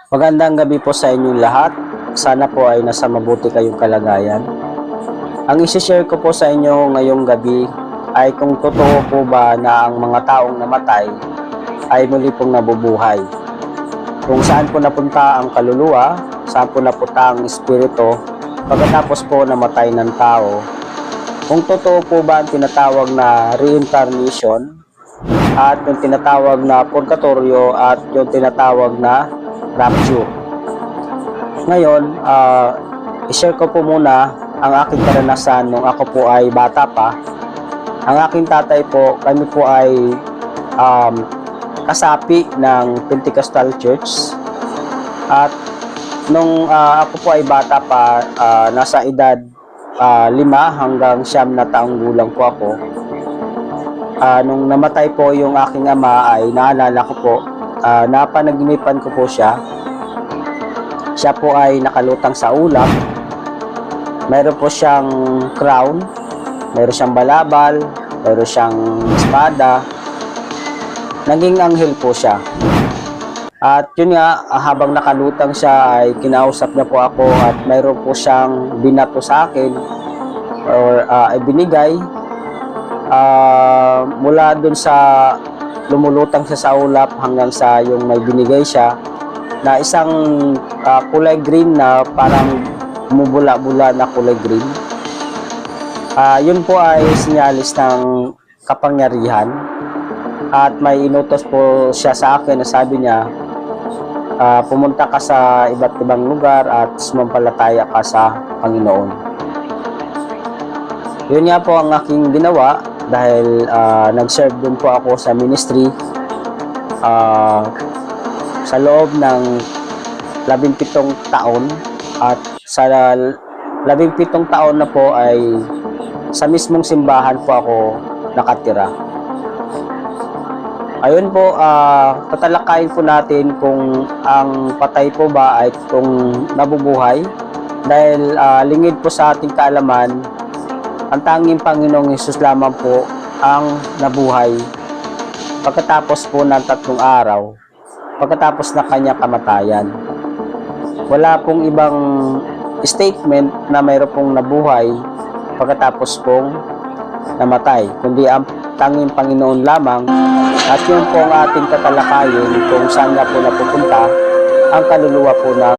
Magandang gabi po sa inyong lahat. Sana po ay nasa mabuti kayong kalagayan. Ang isi-share ko po sa inyo ngayong gabi ay kung totoo po ba na ang mga taong namatay ay muli pong nabubuhay. Kung saan po napunta ang kaluluwa, saan po napunta ang espiritu pagkatapos po namatay ng tao. Kung totoo po ba ang tinatawag na reincarnation at yung tinatawag na purgatorio at yung tinatawag na rapture. Ngayon, i-share ko po muna ang aking karanasan nung ako po ay bata pa. Ang aking tatay po, kami po ay kasapi ng Pentecostal Church. At nung ako po ay bata pa, nasa edad 5 hanggang 9 na taong gulang po ako. Nung namatay po yung aking ama ay naalala ko po, napanaginipan ko po siya. Siya po ay nakalutang sa ulap. Mayroon po siyang crown, mayroon siyang balabal, mayroon siyang espada. Naging anghel po siya. At yun nga, habang nakalutang siya ay kinausap niya po ako at mayroon po siyang binato sa akin or ibinigay mula dun sa lumulutang siya sa ulap hanggang sa yung may binigay siya na isang kulay green na parang bumubula-bula na kulay green. Yun po ay sinyalis ng kapangyarihan at may inutos po siya sa akin na sabi niya, pumunta ka sa iba't ibang lugar at sumampalataya ka sa Panginoon. Yun nga po ang aking ginawa dahil nag-serve din po ako sa ministry sa loob ng 17 taon at sa 17 taon na po ay sa mismong simbahan po ako nakatira. Ayun po, tatalakayin po natin kung ang patay po ba ay kung nabubuhay dahil lingid po sa ating kaalaman ang tanging Panginoong Hesus lamang po ang nabuhay pagkatapos po ng 3 araw, pagkatapos na kanya kamatayan. Wala pong ibang statement na mayroon pong nabuhay pagkatapos pong namatay, kundi ang tanging Panginoon lamang. At yun po ang ating tatalakayin kung saan nga po napupunta ang kaluluwa po ng